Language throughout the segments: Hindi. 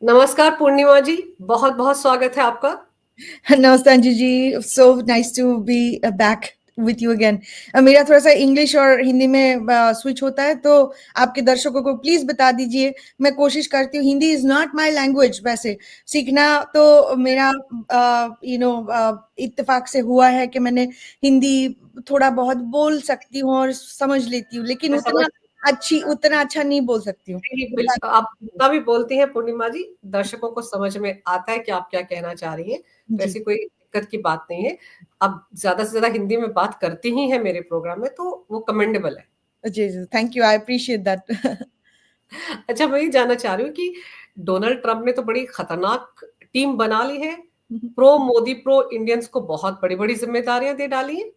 नमस्कार पूर्णिमा जी, बहुत-बहुत स्वागत है आपका। नमस्ते Anju ji, so nice to be back with you again. मेरा थोड़ा सा इंग्लिश और हिंदी में स्विच होता है, तो आपके दर्शकों को प्लीज बता दीजिए। मैं कोशिश करती हूँ, Hindi is not my language, वैसे सीखना तो मेरा इत्तेफाक से हुआ है कि मैंने हिंदी थोड़ा बहुत बोल सकती हूँ और समझ लेती हूँ, लेकिन मैं समझ उतना अच्छा नहीं बोल सकती हूँ। नहीं, आप जितना भी बोलती हैं पूर्णिमा जी, दर्शकों को समझ में आता है कि आप क्या कहना चाह रही हैं, तो जी ऐसी कोई दिक्कत की बात नहीं है। आप ज़्यादा से ज़्यादा हिंदी में बात करती ही हैं मेरे प्रोग्राम में, तो वो कमेंडेबल है। जी जी, thank you, I appreciate that. अच्छा, मैं ये जानना चाह रही हूँ कि डोनाल्ड ट्रंप ने तो बड़ी खतरनाक टीम बना ली है, प्रो मोदी, प्रो इंडियंस को बहुत बड़ी-बड़ी ज़िम्मेदारियाँ दे डाली हैं।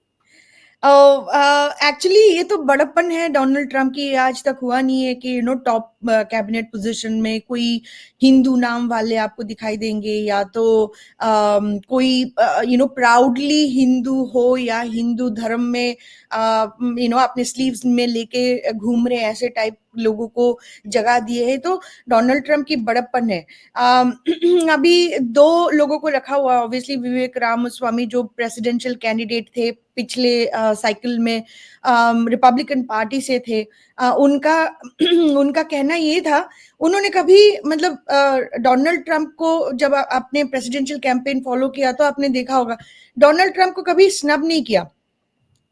एक्चुअली ये तो बड़प्पन है डोनाल्ड ट्रंप की। आज तक हुआ नहीं है कि टॉप कैबिनेट पोजीशन में कोई हिंदू नाम वाले आपको दिखाई देंगे, या तो कोई प्राउडली हिंदू हो या हिंदू धर्म में अपने स्लीव्स में लेके घूम रहे ऐसे टाइप लोगों को जगह दिए है, तो डोनाल्ड ट्रंप की बड़प्पन है। अम, अभी दो लोगों को रखा हुआ, ऑब्वियसली विवेक रामास्वामी जो प्रेसिडेंशियल कैंडिडेट थे पिछले साइकिल में, रिपब्लिकन पार्टी से थे। उनका उनका कहना ये था, उन्होंने कभी मतलब डोनाल्ड ट्रंप को जब आपने प्रेसिडेंशियल कैंपेन फॉलो किया तो आपने देखा होगा, डोनाल्ड ट्रंप को कभी स्नब नहीं किया,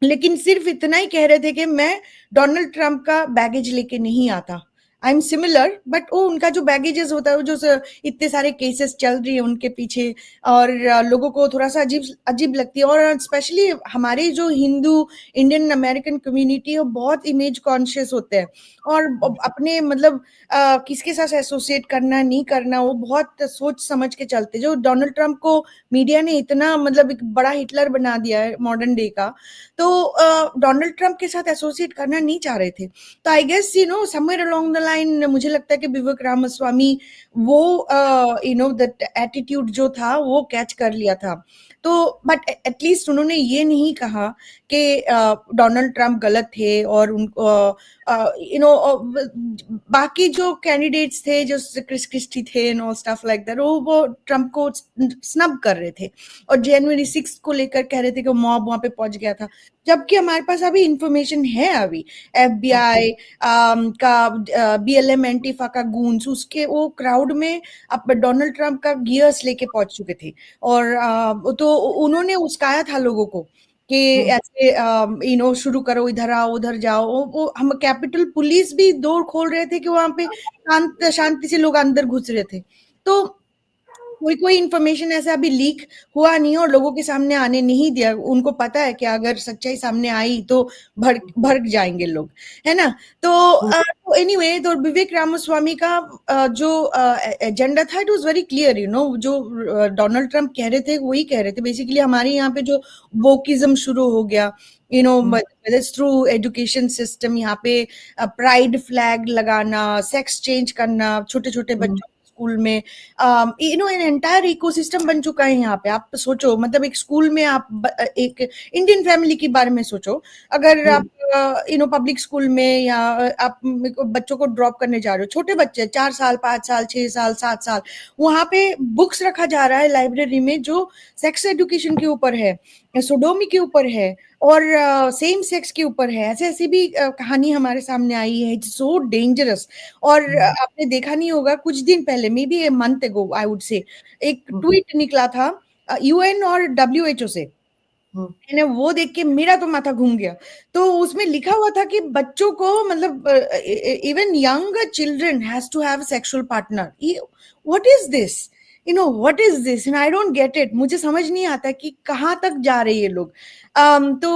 लेकिन सिर्फ इतना ही कह रहे थे कि मैं डोनाल्ड ट्रंप का बैगेज लेके नहीं आता। आई एम सिमिलर, बट वो उनका जो बैगेजेस होता है, वो जो इतने सारे केसेस चल रही है उनके पीछे, और लोगों को थोड़ा सा अजीब अजीब लगती है। और स्पेशली हमारे जो हिंदू इंडियन अमेरिकन कम्युनिटी है, वो बहुत इमेज कॉन्शियस होते हैं, और अपने मतलब किसके साथ एसोसिएट करना नहीं करना वो बहुत सोच समझ के चलते। जो डोनाल्ड ट्रंप को मीडिया ने इतना मतलब एक बड़ा हिटलर बना दिया है मॉडर्न डे का, तो डोनाल्ड ट्रंप के साथ एसोसिएट करना नहीं चाह रहे थे। तो I guess somewhere along the line मुझे लगता है कि विवेक रामास्वामी वो दैट एटीट्यूड जो था वो कैच कर लिया था। तो बट एटलीस्ट उन्होंने ये नहीं कहा कि डोनाल्ड ट्रंप गलत थे, और उनको बाकी जो कैंडिडेट्स थे, जो क्रिस क्रिस्टी थे and all stuff like that, वो ट्रंप को स्नब कर रहे थे, और जनवरी 6 को लेकर कह रहे थे कि मॉब वहां पे पहुंच गया था। जबकि हमारे पास अभी इंफॉर्मेशन है, अभी FBI का BLM एंटीफा का गूंस उसके वो क्राउड में अब डोनाल्ड ट्रंप का गियर्स लेके पहुंच चुके थे, और तो उन्होंने उस्काया था लोगों को कि ऐसे शुरू करो, इधर आओ उधर जाओ। वो हम कैपिटल पुलिस भी डोर खोल रहे थे कि वहां पे शांति से लोग अंदर घुस रहे थे। तो कोई कोई इन्फॉर्मेशन ऐसा अभी लीक हुआ नहीं और लोगों के सामने आने नहीं दिया। उनको पता है कि अगर सच्चाई सामने आई तो भड़क भड़क जाएंगे लोग, है ना। तो एनीवे, तो विवेक रामास्वामी का जो एजेंडा था, इट वाज वेरी क्लियर। जो डोनाल्ड ट्रंप कह रहे थे वही कह रहे थे। बेसिकली हमारे यहाँ पे जो वोकिज्म शुरू हो गया, थ्रू एजुकेशन सिस्टम, यहाँ पे प्राइड फ्लैग लगाना, सेक्स चेंज करना छोटे छोटे बच्चों स्कूल में, एन एंटायर इकोसिस्टम बन चुका है यहाँ पे। आप सोचो, मतलब एक स्कूल में आप एक इंडियन फैमिली के बारे में सोचो। अगर आप पब्लिक स्कूल में, या आप बच्चों को ड्रॉप करने जा रहे हो, छोटे बच्चे 4 साल 5 साल 6 साल 7 साल, वहां पे बुक्स रखा जा रहा है लाइब्रेरी में जो सेक्स एजुकेशन के ऊपर है, सोडोमी के ऊपर है, और सेम सेक्स के ऊपर है। ऐसे ऐसी भी कहानी हमारे सामने आई है। It's so dangerous. और आपने देखा नहीं होगा, कुछ दिन पहले, may be a month ago I would say, एक ट्वीट निकला था UN और WHO से। मैंने वो देख के मेरा तो माथा घूम गया। तो उसमें लिखा हुआ था कि बच्चों को, मतलब even young children has to have sexual partner. What is this, what is this, and I don't get it. मुझे समझ नहीं आता कि कहाँ तक जा रहे हैं ये लोग। तो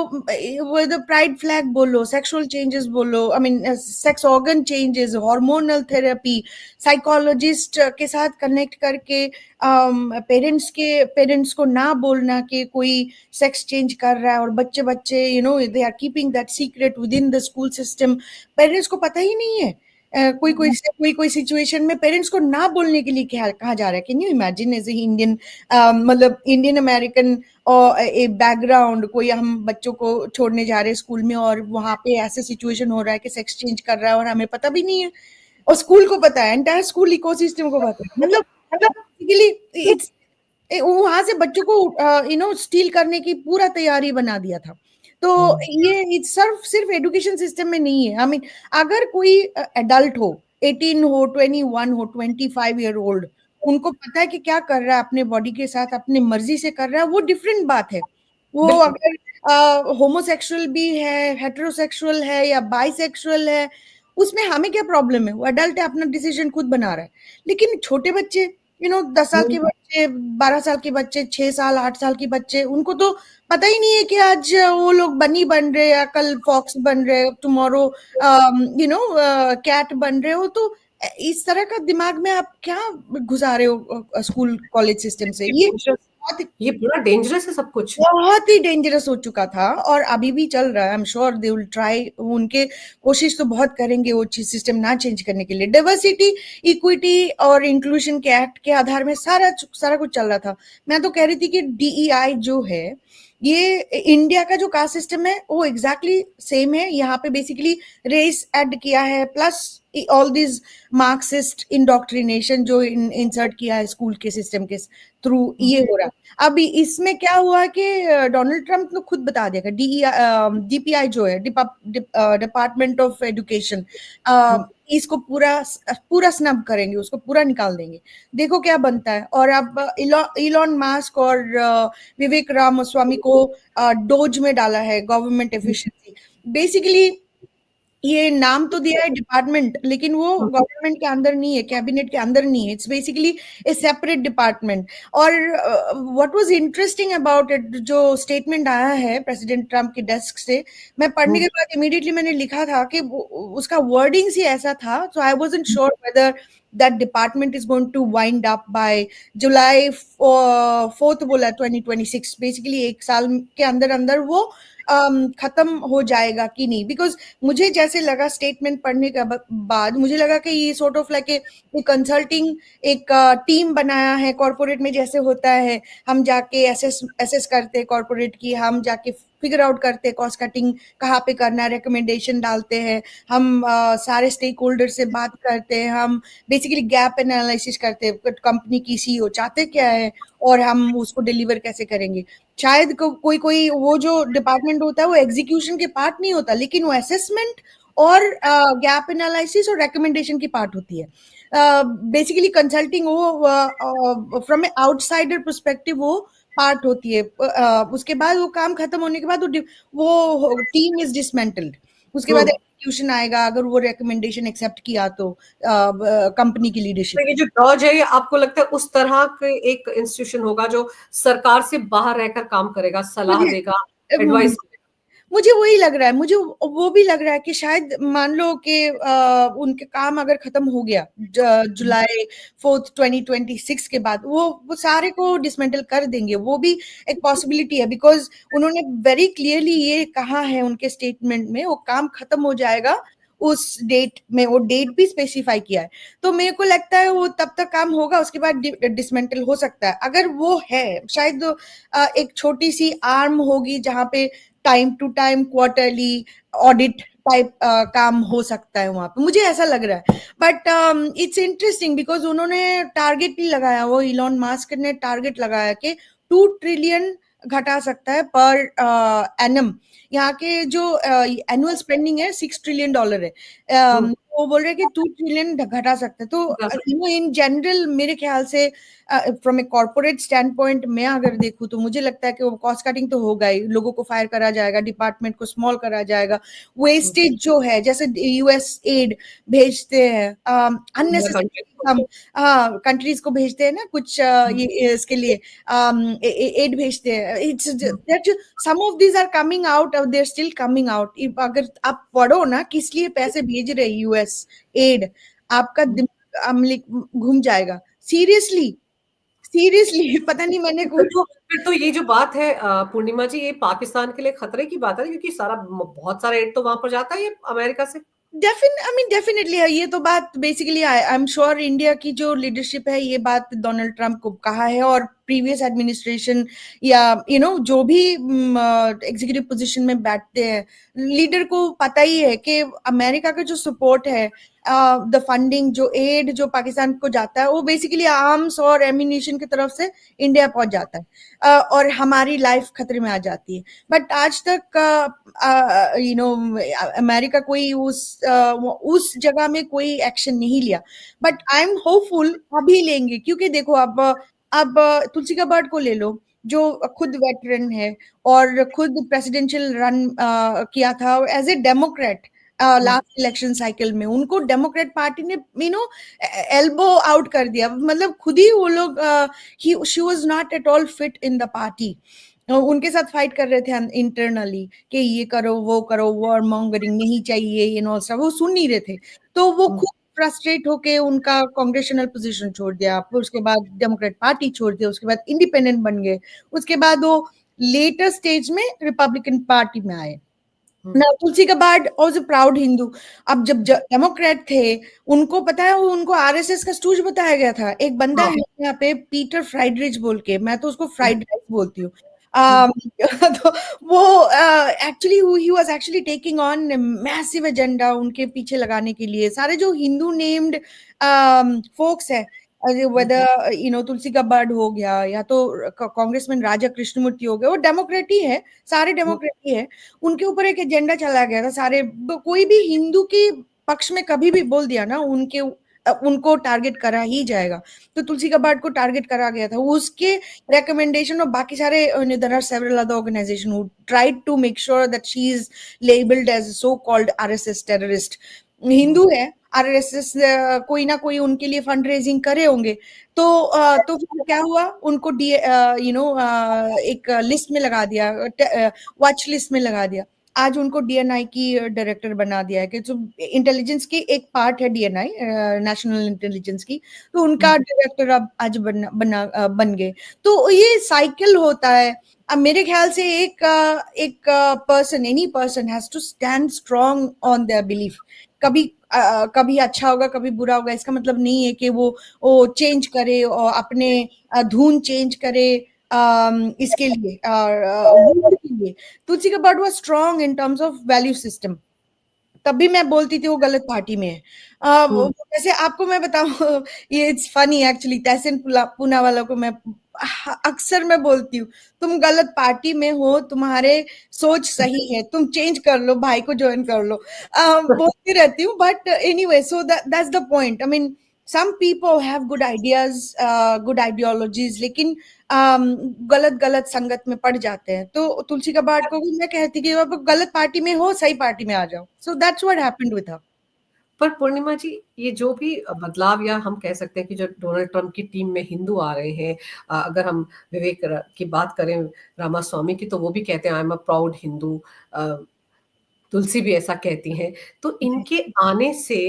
वो प्राइड फ्लैग बोलो, सेक्सुअल चेंजेस बोलो, I mean sex organ changes, hormonal therapy, psychologist के साथ कनेक्ट करके पेरेंट्स को ना बोलना कि कोई सेक्स चेंज कर रहा है, और बच्चे बच्चे they are keeping that secret within the school system. Parents को पता ही नहीं है। कोई सिचुएशन में पेरेंट्स को ना बोलने के लिए क्या कहा जा रहा है। Can you imagine, as a Indian, मतलब इंडियन अमेरिकन और ए बैकग्राउंड, कोई हम बच्चों को छोड़ने जा रहे हैं स्कूल में, और वहां पे ऐसे सिचुएशन हो रहा है कि सेक्स चेंज कर रहा है और हमें पता भी नहीं है। और स्कूल को पता है, एंटायर स्कूल इकोसिस्टम को पता है, मतलब बेसिकली इट्स वहां से बच्चों को स्टील करने की पूरा तैयारी बना दिया था। तो ये सिर्फ एजुकेशन सिस्टम में नहीं है। आई मीन अगर कोई एडल्ट हो, 18 हो, 21 हो, 25 ईयर ओल्ड, उनको पता है कि क्या कर रहा है अपने बॉडी के साथ, अपने मर्जी से कर रहा है, वो डिफरेंट बात है। वो अगर होमोसेक्सुअल भी है, हेटेरोसेक्सुअल है या बाइसेक्सुअल है, उसमें हमें क्या प्रॉब्लम है? वो अडल्ट है, अपना डिसीजन खुद बना रहा है। लेकिन छोटे बच्चे, 10 साल के बच्चे, 12 साल के बच्चे, 6 साल 8 साल के बच्चे, उनको तो पता ही नहीं है कि आज वो लोग बनी बन रहे या कल फॉक्स बन रहे, टुमारो कैट बन रहे हो। तो इस तरह का दिमाग में आप क्या घुसा रहे हो स्कूल कॉलेज सिस्टम से? ये बड़ा डेंजरस है सब कुछ। बहुत ही डेंजरस हो चुका था और अभी भी चल रहा है। आई am sure they will try, उनके कोशिश तो बहुत करेंगे वो चीज सिस्टम ना चेंज करने के लिए। डाइवर्सिटी, इक्विटी और इंक्लूजन के एक्ट के आधार में सारा कुछ चल रहा था। मैं तो कह रही थी कि DEI जो है, ये इंडिया का जो कास्ट सिस्टम है वो एग्जैक्टली सेम है। यहाँ पे बेसिकली रेस ऐड किया है, plus all this Marxist indoctrination जो इंसर्ट किया है स्कूल के सिस्टम के थ्रू, ये हो रहा है। अभी इसमें क्या हुआ कि डोनाल्ड ट्रंप ने खुद बता दिया कि DPI जो है, डिपार्टमेंट ऑफ एजुकेशन, इसको पूरा स्नब करेंगे, उसको पूरा निकाल देंगे। देखो क्या बनता है। और अब इलॉन मास्क और विवेक रामास्वामी को डोज में डाला है, गवर्नमेंट एफिशिएंसी। बेसिकली ये नाम तो दिया है डिपार्टमेंट, लेकिन वो गवर्नमेंट के अंदर नहीं है, कैबिनेट के अंदर नहीं है। It's basically a separate department. और what was interesting about it, जो स्टेटमेंट आया है प्रेसिडेंट ट्रम्प के डेस्क से, मैं पढ़ने के बाद इमीडिएटली मैंने लिखा था कि उसका वर्डिंग ही ऐसा था। So I wasn't sure whether that department is going to wind up by July 4th बोला 2026। बेसिकली 1 साल के अंदर अंदर वो खत्म हो जाएगा कि नहीं। बिकॉज मुझे जैसे लगा स्टेटमेंट पढ़ने के बाद, मुझे लगा कि ये sort of like a consulting एक टीम बनाया है कॉर्पोरेट में, जैसे होता है हम जाके एसेस करते हैं कॉर्पोरेट की, हम जाके फिगर आउट करते हैं कॉस्ट कटिंग कहाँ पे करना है, रिकमेंडेशन डालते हैं, हम सारे स्टेक होल्डर से बात करते हैं, हम बेसिकली गैप एनालिसिस करते हैं, कंपनी की CEO चाहते क्या है और हम उसको डिलीवर कैसे करेंगे। शायद कोई वो जो डिपार्टमेंट होता है वो एग्जीक्यूशन के पार्ट नहीं होता, लेकिन वो असेसमेंट और गैप एनालिसिस और रिकमेंडेशन की पार्ट होती है। बेसिकली कंसल्टिंग वो फ्रॉम ए आउटसाइडर पर्सपेक्टिव वो पार्ट होती है। उसके बाद वो काम खत्म होने के बाद वो टीम इज डिसमेंटल्ड। उसके बाद एग्जीक्यूशन आएगा, अगर वो रिकमेंडेशन एक्सेप्ट किया तो कंपनी की लीडरशिप। तो ये जो डॉज है, ये आपको लगता है उस तरह के एक इंस्टीट्यूशन होगा जो सरकार से बाहर रहकर काम करेगा, सलाह देगा, एडवाइस? मुझे वही लग रहा है, मुझे वो भी लग रहा है कि शायद मान लो कि उनके काम अगर खत्म हो गया जुलाई 4th 2026 के बाद, वो सारे को डिसमेंटल कर देंगे। वो भी एक पॉसिबिलिटी है, बिकॉज उन्होंने वेरी क्लियरली ये कहा है उनके स्टेटमेंट में, वो काम खत्म हो जाएगा उस डेट में, वो डेट भी स्पेसिफाई किया है। तो मेरे को लगता है वो तब तक काम होगा, उसके बाद डिसमेंटल हो सकता है। अगर वो है, शायद एक छोटी सी आर्म होगी जहां पे time to time quarterly audit type काम हो सकता है वहां पे, मुझे ऐसा लग रहा है। बट इट्स इंटरेस्टिंग बिकॉज उन्होंने टारगेट भी लगाया, वो इलॉन मास्क ने टारगेट लगाया कि 2 ट्रिलियन घटा सकता है पर एनम। यहाँ के जो एनुअल स्पेंडिंग है $6 ट्रिलियन है। वो बोल रहे हैं कि 2 ट्रिलियन घटा सकते हैं। तो इन जनरल मेरे ख्याल से from a corporate stand point में अगर देखूं तो मुझे लगता है कि वो कॉस्ट कटिंग तो होगा ही, लोगों को फायर करा जाएगा, डिपार्टमेंट को स्मॉल करा जाएगा, वेस्टेज जो है, जैसे US एड भेजते हैं अननेसेसरी, हम कंट्रीज को भेजते हैं ना कुछ ये इसके लिए एड भेजते हैं। It's that some of these are coming out, they are still coming out. अगर आप पढ़ो ना किस लिए पैसे भेज रहे US एड, आपका दिमाग घूम जाएगा। सीरियसली पता नहीं मैंने फिर तो ये जो बात है पूर्णिमा जी, ये पाकिस्तान के लिए खतरे की बात है, क्योंकि बहुत सारा एड तो वहां पर जाता है ये अमेरिका से। डेफिनेटली है ये तो बात। Basically I am sure India की जो लीडरशिप है ये बात डोनाल्ड ट्रंप को कहा है, और प्रीवियस एडमिनिस्ट्रेशन या जो भी एग्जीक्यूटिव पोजीशन में बैठते हैं, लीडर को पता ही है कि अमेरिका का जो सपोर्ट है, द फंडिंग, जो एड जो पाकिस्तान को जाता है, वो बेसिकली आर्म्स और एम्यूनिशन की तरफ से इंडिया पहुंच जाता है, और हमारी लाइफ खतरे में आ जाती है। बट आज तक अमेरिका कोई उस जगह में कोई एक्शन नहीं लिया। बट आई एम होपफुल अभी लेंगे, क्योंकि देखो अब तुलसी गबार्ड को ले लो, जो खुद वेटरन है और खुद प्रेसिडेंशियल रन किया था as a democrat last election cycle में। उनको डेमोक्रेट पार्टी ने एल्बो आउट कर दिया, मतलब खुद ही वो लोग, she was not at all fit in the party. उनके साथ फाइट कर रहे थे इंटरनली कि ये करो वो करो, वॉर मॉन्गरिंग नहीं चाहिए, ये नो सब वो सुन नहीं रहे थे। तो वो खुद फ्रस्ट्रेट होके उनका कांग्रेशनल पोजीशन छोड़ दिया, फिर उसके बाद डेमोक्रेट पार्टी छोड़ दिया, उसके बाद इंडिपेंडेंट बन गए, उसके बाद वो लेटर स्टेज में रिपब्लिकन पार्टी में आए ना। Tulsi Gabbard was a proud Hindu. अब जब डेमोक्रेट थे, उनको पता है, उनको आरएसएस का स्टूज बताया गया था। एक बंदा है यहाँ पे पीटर फ्राइडरिच बोल के, मैं तो उसको फ्राइड राइस बोलती हूँ। तो वो actually he was actually taking on massive agenda उनके पीछे लगाने के लिए। सारे जो हिंदू नेम्ड फोक्स है, वेदर तुलसी गबार्ड हो गया या तो कांग्रेसमैन राजा कृष्णमूर्ति हो गया, वो डेमोक्रेट ही है, सारे डेमोक्रेट ही है। उनके ऊपर एक एजेंडा चला गया था। सारे कोई भी हिंदू के पक्ष में कभी भी बोल दिया ना, उनको टारगेट करा ही जाएगा। तो तुलसी गबार्ड को टारगेट करा गया था, उसके रिकमेंडेशन और बाकी सारे, there are several other organization who tried to make sure that she is labelled as so called RSS terrorist. Hindu है, आरएसएस कोई ना कोई उनके लिए फंड रेजिंग करे होंगे। तो फिर क्या हुआ, उनको एक लिस्ट में लगा दिया, वॉच लिस्ट में लगा दिया। आज उनको डीएनआई की डायरेक्टर बना दिया है, कि जो इंटेलिजेंस की एक पार्ट है डीएनआई, नेशनल इंटेलिजेंस की, तो उनका डायरेक्टर अब आज बन गए। तो ये साइकिल होता है। अब मेरे ख्याल से एक person, any person has to stand strong on their belief. कभी अच्छा होगा, कभी बुरा होगा, इसका मतलब नहीं है कि वो चेंज करे और अपने धुन चेंज करे इसके लिए, वोट के लिए। Tulsi Gabbard was strong in terms of value system. तभी मैं बोलती थी वो गलत पार्टी में है। जैसे आपको मैं बताऊं, ये इट्स फनी एक्चुअली, तहसीन पूनावाला को मैं अक्सर मैं बोलती हूँ, तुम गलत पार्टी में हो, तुम्हारे सोच सही है, तुम चेंज कर लो, भाई को ज्वाइन कर लो, बोलती रहती हूँ। But anyway, so that's the point. I mean some people have good ideas, good ideologies, लेकिन गलत गलत संगत में पड़ जाते हैं। तो तुलसी गबार्ड को भी मैं कहती कि आप गलत पार्टी में हो, सही पार्टी में आ जाओ। So that's what happened with her. पर पूर्णिमा जी, ये जो भी बदलाव, या हम कह सकते हैं कि जो डोनाल्ड ट्रंप की टीम में हिंदू आ रहे हैं, अगर हम विवेक की बात करें, रामास्वामी की, तो वो भी कहते हैं I am a proud Hindu, Tulsi भी ऐसा कहती हैं। तो इनके आने से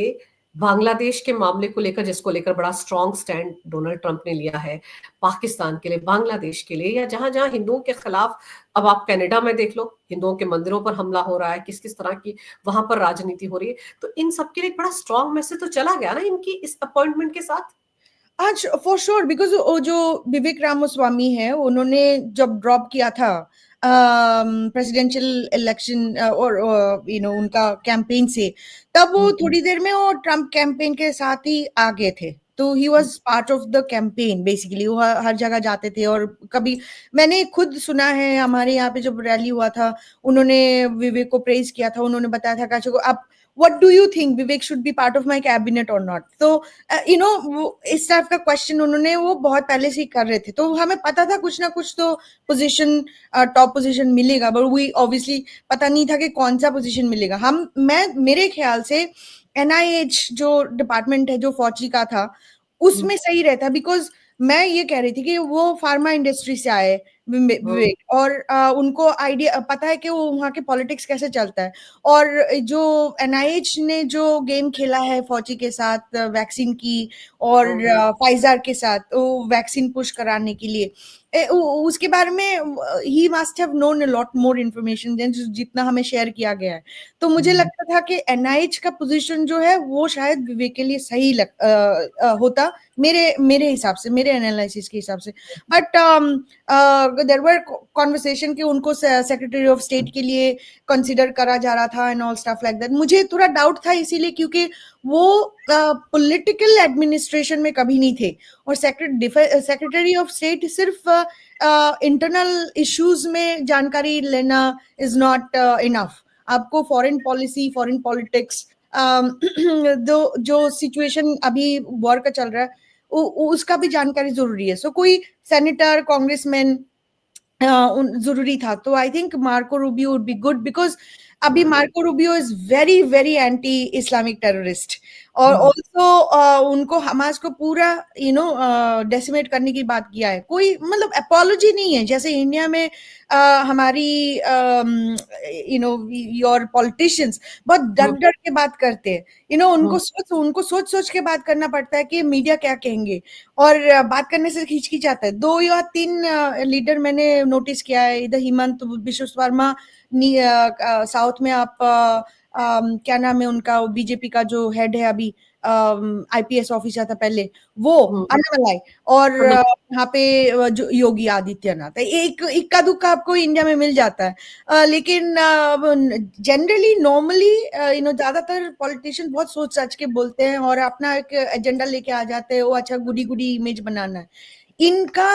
बांग्लादेश के मामले को लेकर, जिसको लेकर बड़ा स्ट्रॉन्ग स्टैंड डोनाल्ड ट्रंप ने लिया है, पाकिस्तान के लिए, बांग्लादेश के लिए, या जहां जहां हिंदुओं के खिलाफ, अब आप कनाडा में देख लो, हिंदुओं के मंदिरों पर हमला हो रहा है, किस किस तरह की वहां पर राजनीति हो रही है, तो इन सब के लिए एक बड़ा स्ट्रॉन्ग मैसेज तो चला गया ना इनकी इस अपॉइंटमेंट के साथ। आज फॉर श्योर, बिकॉज जो विवेक रामास्वामी है, उन्होंने जब ड्रॉप किया था प्रेसिडेंशियल इलेक्शन और उनका कैंपेन से, तब वो थोड़ी देर में वो ट्रम्प कैंपेन के साथ ही आ गए थे। तो he was part of the campaign basically. वो हर जगह जाते थे, और कभी मैंने खुद सुना है, हमारे यहाँ पे जब रैली हुआ था, उन्होंने विवेक को प्रेज किया था। उन्होंने बताया था काशो को, आप what do you think Vivek should be part of my cabinet or not? तो इस टाइप का क्वेश्चन उन्होंने वो बहुत पहले से ही कर रहे थे। तो हमें पता था कुछ ना कुछ तो पोजीशन, टॉप पोजीशन मिलेगा, बट वी ऑब्वियसली पता नहीं था कि कौन सा पोजीशन मिलेगा। मेरे ख्याल से एनआईएच जो डिपार्टमेंट है, जो फौजी का था, उसमें सही रहता, बिकॉज मैं ये कह रही थी कि वो फार्मा इंडस्ट्री से आए विवेक, और उनको आइडिया पता है कि वो वहाँ के पॉलिटिक्स कैसे चलता है। और जो एनआईएच ने जो गेम खेला है फौजी के साथ वैक्सीन की, और फाइजर के साथ वो वैक्सीन पुश कराने के लिए, उसके बारे में he must have known a lot more information than जितना हमें शेयर किया गया है। तो मुझे लगता था कि एनआईएच का पोजीशन जो है वो शायद विवेक के लिए सही होता, मेरे मेरे हिसाब से, मेरे एनालिसिस के हिसाब से। बट देयर वर कॉन्वर्सेशन कि उनको सेक्रेटरी ऑफ स्टेट के लिए कंसिडर करा जा रहा था and all stuff like that. मुझे थोड़ा डाउट था इसीलिए क्योंकि वो पॉलिटिकल एडमिनिस्ट्रेशन में कभी नहीं थे, और सेक्रेटरी ऑफ स्टेट सिर्फ इंटरनल इश्यूज में जानकारी लेना इज नॉट इनफ। आपको फॉरेन पॉलिसी, फॉरेन पॉलिटिक्स, जो सिचुएशन अभी वॉर का चल रहा है उसका भी जानकारी जरूरी है। सो कोई सेनेटर, कांग्रेसमैन जरूरी था। तो I think Marco Rubio would be good, because अभी Marco Rubio is very very anti Islamic terrorist, और ऑल्सो उनको हमास को पूरा डेसिमेट करने की बात किया है। कोई मतलब अपोलॉजी नहीं है, जैसे इंडिया में हमारी योर पॉलिटिशियंस बहुत डर डर के बात करते हैं। उनको सोच सोच के बात करना पड़ता है कि मीडिया क्या कहेंगे, और बात करने से खींच आता है। 2 या 3 लीडर मैंने नोटिस किया है, इधर हिमंत बिश्व शर्मा, साउथ में आप क्या नाम है उनका, बीजेपी का जो हेड है अभी, आईपीएस ऑफिसर था पहले, वो अन्नामलाई, और यहाँ पे जो योगी आदित्यनाथ, एक इक्का दुक्का आपको इंडिया में मिल जाता है। लेकिन जनरली नॉर्मली ज्यादातर पॉलिटिशियन बहुत सोच सच के बोलते हैं और अपना एक एजेंडा लेके आ जाते हैं, वो अच्छा गुडी गुडी इमेज बनाना है। इनका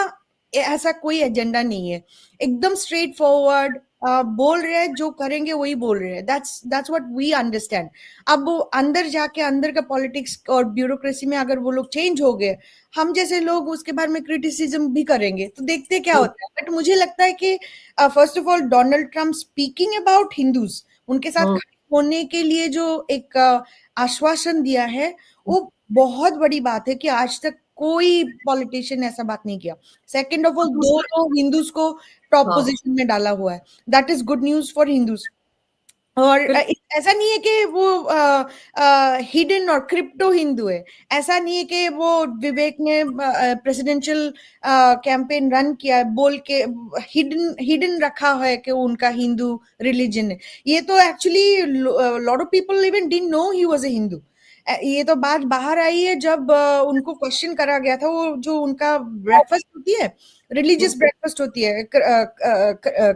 ऐसा कोई एजेंडा नहीं है, एकदम स्ट्रेट फॉरवर्ड बोल रहे हैं, जो करेंगे वही बोल रहे हैं। That's what we understand. अब वो अंदर जाके अंदर का पॉलिटिक्स और ब्यूरोक्रेसी में अगर वो लोग चेंज हो गए, हम जैसे लोग उसके बारे में क्रिटिसिज्म भी करेंगे, तो देखते क्या होता है। बट मुझे लगता है कि first of all Donald Trump speaking about Hindus, उनके साथ खड़े होने के लिए जो एक आश्वासन दिया है, वो बहुत बड़ी बात है कि आज तक कोई पॉलिटिशियन ऐसा बात नहीं किया। सेकंड ऑफ ऑल, दो हिंदूज को टॉप पोजीशन में डाला हुआ है, that is good news for Hindus. और ऐसा नहीं है कि वो हिडन और क्रिप्टो हिंदू है, ऐसा नहीं है कि वो विवेक ने प्रेसिडेंशियल कैंपेन रन किया है बोल के हिडन हिडन रखा है कि उनका हिंदू रिलीजन है। ये तो actually lot of people even didn't know he was a Hindu. ये तो बात बाहर आई है जब उनको क्वेश्चन करा गया था, वो जो उनका ब्रेकफास्ट होती है, रिलीजियस ब्रेकफास्ट होती है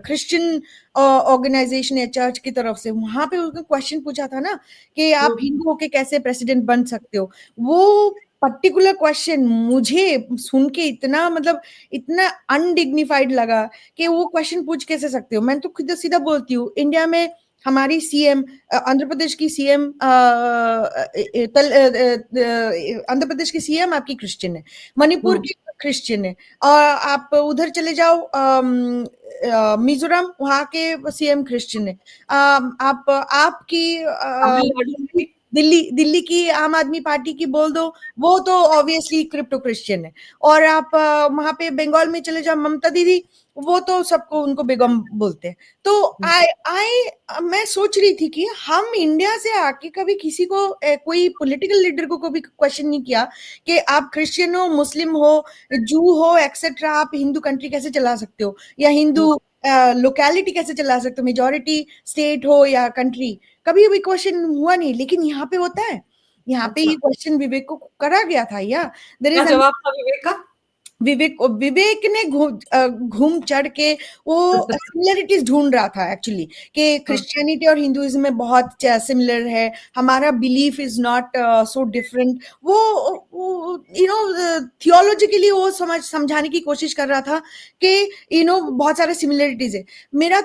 क्रिश्चियन ऑर्गेनाइजेशन या चर्च की तरफ से, वहां पे उनको क्वेश्चन पूछा था ना कि आप हिंदू होके कैसे प्रेसिडेंट बन सकते हो। वो पर्टिकुलर क्वेश्चन मुझे सुन के इतना मतलब इतना अनडिग्निफाइड लगा कि वो क्वेश्चन पूछ कैसे सकते हो। मैं तो खुद सीधा बोलती हूँ, इंडिया में हमारी सीएम, आंध्र प्रदेश की सीएम, आंध्र प्रदेश की सीएम आपकी क्रिश्चियन है, मणिपुर की क्रिश्चियन है, और आप उधर चले जाओ मिजोरम, वहां के सीएम क्रिश्चियन है। आप आपकी दिल्ली की आम आदमी पार्टी की बोल दो, वो तो ऑब्वियसली क्रिप्टो क्रिश्चियन है। और आप वहां पे बंगाल में चले जाओ, ममता दीदी, वो तो सबको उनको बेगम बोलते हैं। तो मैं सोच रही थी कि हम इंडिया से आके कभी किसी को कोई पॉलिटिकल लीडर को कभी क्वेश्चन नहीं किया कि आप क्रिश्चियन हो, मुस्लिम हो, जू हो, एक्सेट्रा, आप हिंदू कंट्री कैसे चला सकते हो, या हिंदू लोकेलिटी कैसे चला सकते हो, मेजोरिटी स्टेट हो या कंट्री, कभी भी क्वेश्चन हुआ नहीं। लेकिन यहाँ पे होता है, यहाँ पे ये क्वेश्चन विवेक को करा गया था। या देयर इज जवाब था विवेक का? विवेक ने घूम चढ़ के वो सिमिलरिटीज ढूंढ रहा था एक्चुअली, कि क्रिश्चियनिटी और हिंदुइज्म में बहुत सिमिलर है, हमारा belief is not so different. वो थियोलॉजिकली वो समझाने की कोशिश कर रहा था कि बहुत सारे सिमिलरिटीज है। मेरा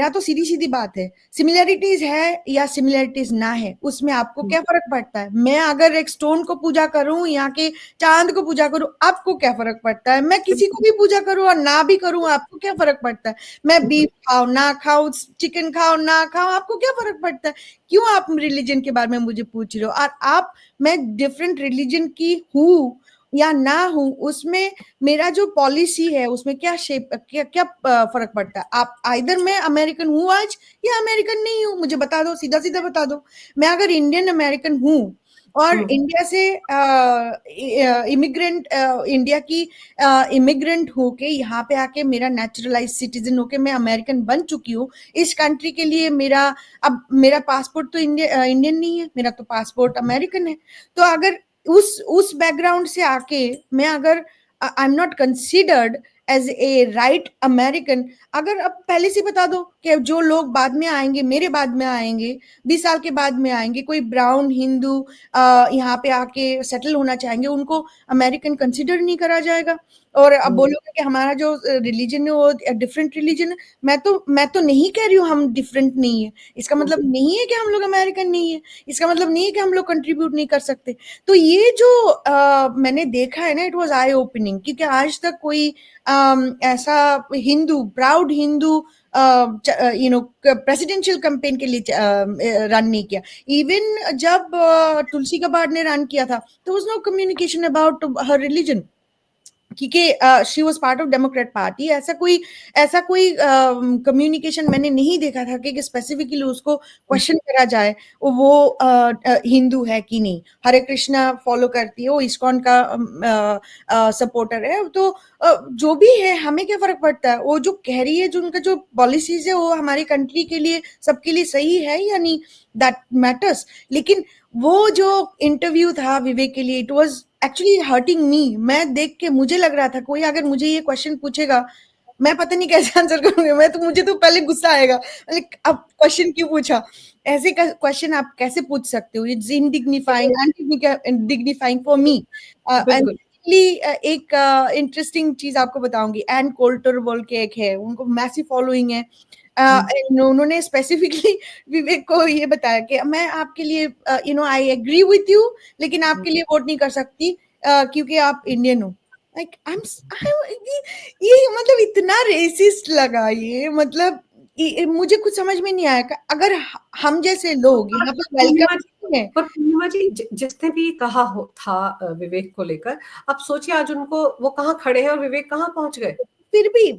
तो सीधी सीधी बात है, सिमिलरिटीज है या सिमिलरिटीज ना है, उसमें आपको क्या फर्क पड़ता है? मैं अगर एक स्टोन को पूजा करूं, यहाँ के चांद को पूजा करूं, आपको क्या फर्क पड़ता है? मैं किसी को भी पूजा करूं और ना भी करूं, आपको क्या फर्क पड़ता है? मैं बीफ खाऊं ना खाऊं, चिकन खाऊं ना खाऊं, आपको क्या फर्क पड़ता है? क्यों आप रिलीजन के बारे में मुझे पूछ रहे हो? और मैं डिफरेंट रिलीजन की हूं या ना हूं, उसमें मेरा जो पॉलिसी है उसमें क्या क्या फर्क पड़ता है? आप आइदर मैं अमेरिकन हूं आज या अमेरिकन नहीं हूं, मुझे बता दो, सीधा सीधा बता दो। मैं अगर इंडियन अमेरिकन हूं और हम्म। इंडिया से इमिग्रेंट, इंडिया की इमिग्रेंट होके यहाँ पे आके मेरा नेचुरलाइज सिटीजन होके मैं अमेरिकन बन चुकी हूँ। इस कंट्री के लिए मेरा, अब मेरा पासपोर्ट तो इंडियन नहीं है, मेरा तो पासपोर्ट अमेरिकन है। तो अगर उस बैकग्राउंड से आके मैं, अगर I am not considered as a right American, अगर अब पहले से बता दो कि जो लोग बाद में आएंगे, मेरे बाद में आएंगे, 20 साल के बाद में आएंगे, कोई ब्राउन हिंदू यहाँ पे आके सेटल होना चाहेंगे, उनको अमेरिकन कंसिडर नहीं करा जाएगा। और अब हम्म। बोलोगे कि हमारा जो रिलीजन है वो डिफरेंट रिलीजन है। मैं तो नहीं कह रही हूँ हम डिफरेंट नहीं है, इसका मतलब नहीं है कि हम लोग अमेरिकन नहीं है, इसका मतलब नहीं है कि हम लोग कंट्रीब्यूट नहीं कर सकते। तो ये जो मैंने देखा है ना, इट वाज आई ओपनिंग, क्योंकि आज तक कोई ऐसा Hindu, proud Hindu presidential campaign के लिए रन नहीं किया। इवन जब तुलसी गबार्ड ने रन किया था, there was no communication about her religion, क्योंकि she was part of Democrat party. ऐसा कोई कम्युनिकेशन मैंने नहीं देखा था कि स्पेसिफिकली उसको क्वेश्चन करा जाए वो हिंदू है कि नहीं, हरे कृष्णा फॉलो करती है, वो इस्कॉन का सपोर्टर है। तो जो भी है, हमें क्या फर्क पड़ता है, वो जो कह रही है, जो उनका जो पॉलिसीज है, वो हमारी कंट्री के लिए, सबके लिए सही है या नहीं, दैट मैटर्स। लेकिन वो जो इंटरव्यू था विवेक के लिए, it was actually hurting me. मैं देख के मुझे लग रहा था, कोई अगर मुझे ये क्वेश्चन पूछेगा, मैं पता नहीं कैसे आंसर करूंगी। मुझे तो पहले गुस्सा आएगा, लाइक अब क्वेश्चन क्यों पूछा, ऐसे क्वेश्चन आप कैसे पूछ सकते हो, इट्स इनडिग्निफाइंग, अनडिग्निफाइंग फॉर मी। एंड बिल्कुल। एक इंटरेस्टिंग चीज आपको बताऊंगी, एन कोल्टर बोल के एक है, उनको मैसिव फॉलोइंग है। हम्म। उन्होंने स्पेसिफिकली विवेक को ये बताया कि मैं आपके लिए, आई एग्री विथ यू, लेकिन आपके लिए वोट नहीं कर सकती क्योंकि आप इंडियन हो। लाइक आई एम, ये मतलब इतना रेसिस्ट लगा ये, मतलब मुझे कुछ समझ में नहीं आया। अगर हम जैसे लोग पर यहाँ पर पूर्णिमा वेलकम जी, नहीं है। जिसने भी कहा था विवेक को लेकर, अब सोचिए आज उनको वो कहाँ खड़े हैं और विवेक कहाँ पहुंच गए। फिर भी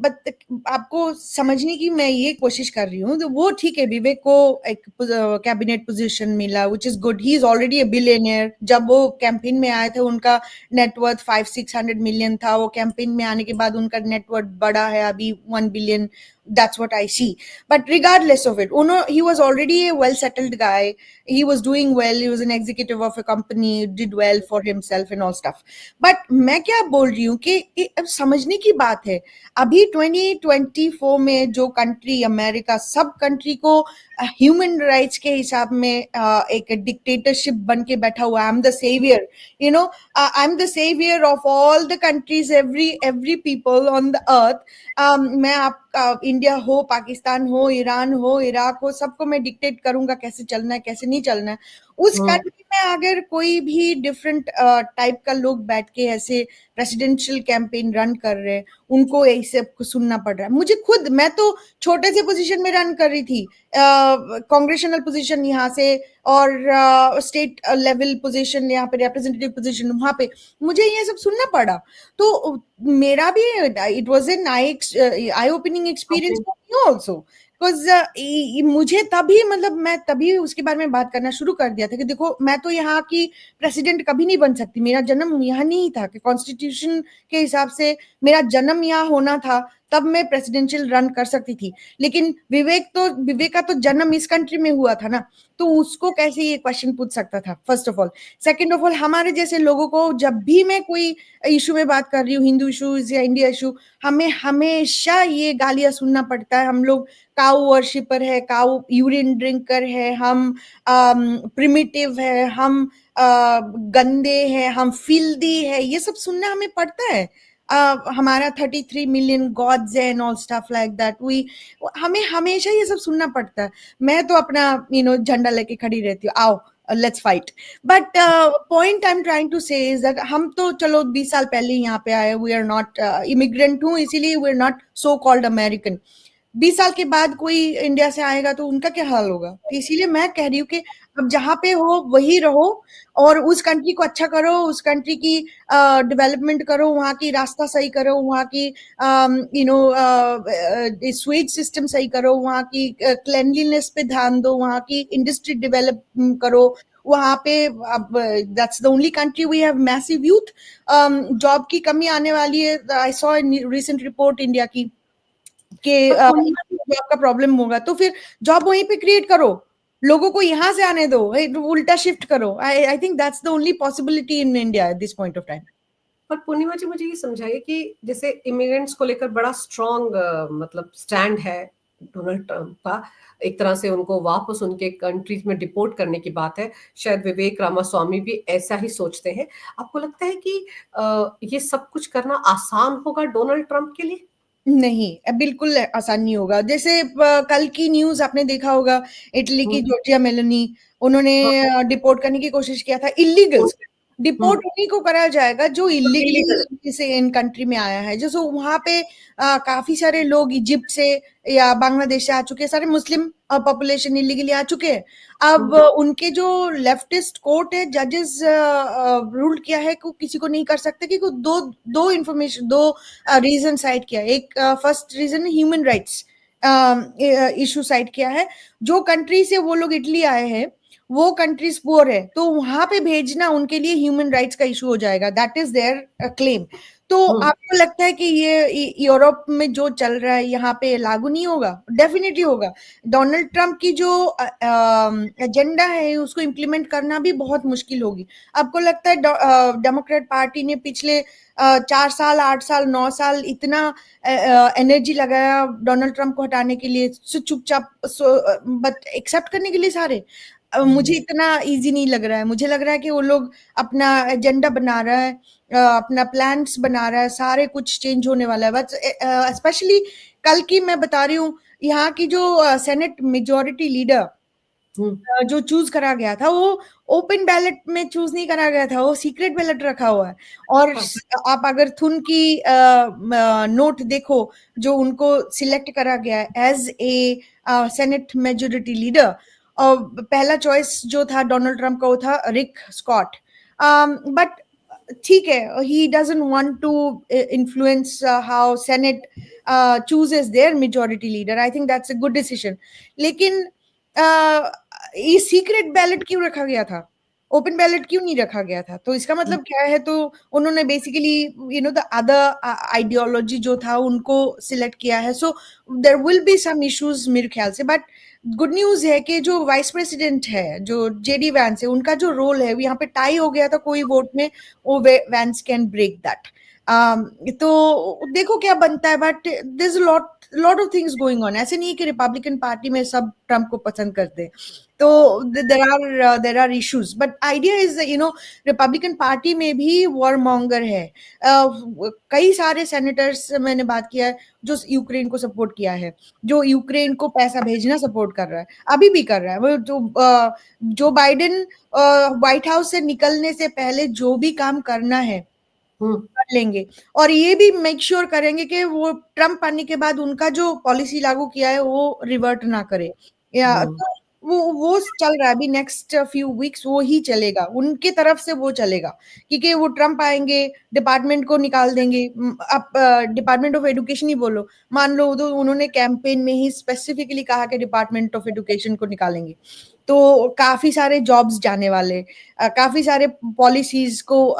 आपको समझने की मैं ये कोशिश कर रही हूँ, तो वो ठीक है, विवेक को एक कैबिनेट पोजीशन मिला, which is good, he is already A billionaire. जब वो कैंपेन में आए थे, उनका नेटवर्थ 500-600 मिलियन था, वो कैंपेन में आने के बाद उनका नेटवर्थ बढ़ा है अभी 1 billion. That's what I see. But regardless of it, he was already a well settled guy. He was doing well. He was an executive of a company, did well for himself and all stuff. But मैं क्या बोल रही हूँ कि अब समझने की बात है, अभी 2024 में जो कंट्री, अमेरिका, सब कंट्री को ह्यूमन राइट्स के हिसाब में एक डिक्टेटरशिप बन के बैठा हुआ, I am the saviour, I am the saviour of all the countries, every people on the earth. मैं आप इंडिया हो, पाकिस्तान हो, ईरान हो, इराक हो, सबको मैं डिक्टेट करूंगा कैसे चलना है, कैसे नहीं चलना है। उस कंट्री में अगर कोई भी डिफरेंट टाइप का लोग बैठ के ऐसे प्रेसिडेंशियल कैंपेन रन कर रहे हैं, उनको ऐसे सुनना पड़ रहा है। मुझे खुद, मैं तो छोटे से पोजीशन में रन कर रही थी, कांग्रेशनल पोजीशन यहाँ से, और स्टेट लेवल पोजीशन यहाँ पे, रिप्रेजेंटेटिव पोजीशन वहां पे, मुझे ये सब सुनना पड़ा। तो मेरा भी it was an I opening experience for me also, because मुझे तभी, मतलब मैं तभी उसके बारे में बात करना शुरू कर दिया था कि देखो, मैं तो यहाँ की प्रेसिडेंट कभी नहीं बन सकती, मेरा जन्म यहाँ नहीं था, कि कॉन्स्टिट्यूशन के हिसाब से मेरा जन्म यहाँ होना था, तब मैं प्रेसिडेंशियल रन कर सकती थी। लेकिन विवेक का तो जन्म इस कंट्री में हुआ था ना, तो उसको कैसे ये क्वेश्चन पूछ सकता था, first of all. Second of all, हमारे जैसे लोगों को जब भी मैं कोई इशू में बात कर रही हूँ, हिंदू इशूज या इंडिया इशू, हमें हमेशा ये गालियां सुनना पड़ता है, हम लोग काउ वर्शिपर है, काउ यूरिन ड्रिंकर है, हम प्रिमिटिव है, हम गंदे हैं, हम फिल्दी है, ये सब सुनना हमें पड़ता है। हमारा 33 million gods and all stuff like that, we, हमें हमेशा ये सब सुनना पड़ता है। मैं तो अपना झंडा लेके खड़ी रहती हूँ, आओ let's fight. But point I am trying to say is that हम तो चलो 20 साल पहले यहाँ पे आए, वी आर नॉट इमिग्रेंट हूँ, इसीलिए we are not so called American. 20 साल के बाद कोई इंडिया से आएगा तो उनका क्या हाल होगा। तो इसीलिए मैं कह रही हूँ कि अब जहाँ पे हो वही रहो, और उस कंट्री को अच्छा करो, उस कंट्री की डेवलपमेंट करो, वहाँ की रास्ता सही करो, वहाँ की स्वीट सिस्टम सही करो, वहाँ की क्लेanलीनेस पे ध्यान दो, वहाँ की इंडस्ट्री डेवलप करो, वहां पे अब that's the only country we have massive youth, job की कमी आने वाली है। I saw recent report India की कि पर पूर्णिमा जॉब का प्रॉब्लम होगा, तो फिर जॉब वहीं पे क्रिएट करो, लोगों को यहाँ से आने दो, उल्टा शिफ्ट करो। I think that's the only possibility in India at this point of time. पर पूर्णिमा जी मुझे ये समझाइए कि जैसे इमिग्रेंट्स को लेकर बड़ा स्ट्रॉन्ग मतलब स्टैंड है डोनाल्ड ट्रंप का, एक तरह से उनको वापस उनके कंट्रीज में डिपोर्ट करने की बात है। शायद विवेक रामास्वामी भी ऐसा ही सोचते हैं। आपको लगता है कि ये सब कुछ करना आसान होगा डोनाल्ड ट्रंप के लिए? नहीं, बिल्कुल आसान नहीं होगा। जैसे कल की न्यूज़ आपने देखा होगा, इटली की हम्म, जॉर्जिया मेलोनी, उन्होंने हाँ, डिपोर्ट करने की कोशिश किया था इल्लीगल्स। डिपोर्ट हम्म, उन्हीं को कराया जाएगा जो इलीगल। इल्लीगली से इन कंट्री में आया है। जैसे वहाँ पे काफ़ी सारे लोग इजिप्ट से या बांग्लादेश से आ चुके हैं, सारे मुस्लिम पॉपुलेशन इल्लीगली आ चुके हैं। अब उनके जो लेफ्टिस्ट कोर्ट है, जजेस रूल किया है कि किसी को नहीं कर सकते, कि दो दो इंफॉर्मेशन, दो रीजन साइड किया है। एक first reason human rights issue side किया है। जो कंट्री से वो लोग इटली आए हैं वो कंट्रीज पुअर है, तो वहां पे भेजना उनके लिए ह्यूमन राइट्स का इशू हो जाएगा, दैट इज देयर क्लेम। तो आपको लगता है कि ये यूरोप में जो चल रहा है यहाँ पे लागू नहीं होगा? डेफिनेटली होगा। डोनाल्ड ट्रंप की जो एजेंडा है उसको इम्प्लीमेंट करना भी बहुत मुश्किल होगी। आपको लगता है डेमोक्रेट पार्टी ने पिछले 4 साल, 8 साल, 9 साल इतना एनर्जी लगाया डोनाल्ड ट्रंप को हटाने के लिए, चुपचाप बट एक्सेप्ट करने के लिए सारे? मुझे इतना इजी नहीं लग रहा है। मुझे लग रहा है कि वो लोग अपना एजेंडा बना रहा है, अपना प्लान्स बना रहा है, सारे कुछ चेंज होने वाला है। बट स्पेशली कल की मैं बता रही हूँ, यहाँ की जो सेनेट मेजोरिटी लीडर जो चूज करा गया था, वो ओपन बैलेट में चूज नहीं करा गया था, वो सीक्रेट बैलेट रखा हुआ है। और हाँ, आप अगर थुन की नोट देखो, जो उनको सिलेक्ट करा गया as a senate majority leader, पहला चॉइस जो था डोनाल्ड ट्रंप का वो था रिक स्कॉट। बट ठीक है, he doesn't want to influence how senate chooses their majority leader. I think that's a good decision. लेकिन ये सीक्रेट बैलेट क्यों रखा गया था? ओपन बैलेट क्यों नहीं रखा गया था? तो इसका मतलब क्या है? तो उन्होंने बेसिकली द अदर आइडियोलॉजी जो था उनको सिलेक्ट किया है। So there will be some issues मेरे ख्याल से। बट गुड न्यूज है कि जो वाइस प्रेसिडेंट है, जो जेडी वैंस है, उनका जो रोल है, यहाँ पे टाई हो गया था कोई वोट में, वो वैंस कैन ब्रेक दैट। तो देखो क्या बनता है। But there is lot of things going on. ऐसे नहीं है कि रिपब्लिकन पार्टी में सब ट्रम्प को पसंद करते हैं। तो there are issues, but idea is Republican party में भी वॉर मॉन्गर है। कई सारे सेनेटर्स मैंने बात किया है जो यूक्रेन को सपोर्ट किया है, जो यूक्रेन को पैसा भेजना सपोर्ट कर रहा है, अभी भी कर रहा है। वो जो बाइडेन व्हाइट हाउस से निकलने से पहले जो भी काम करना है कर लेंगे, और ये भी मेक श्योर करेंगे कि वो ट्रम्प आने के बाद उनका जो पॉलिसी लागू किया है वो रिवर्ट ना करे। या तो वो चल रहा है अभी, नेक्स्ट फ्यू वीक्स वो ही चलेगा, उनके तरफ से वो चलेगा। क्योंकि वो ट्रम्प आएंगे, डिपार्टमेंट को निकाल देंगे। आप डिपार्टमेंट ऑफ एजुकेशन ही बोलो, मान लो तो उन्होंने कैंपेन में ही स्पेसिफिकली कहा कि डिपार्टमेंट ऑफ एजुकेशन को निकालेंगे, तो काफी सारे जॉब्स जाने वाले, काफी सारे पॉलिसीज को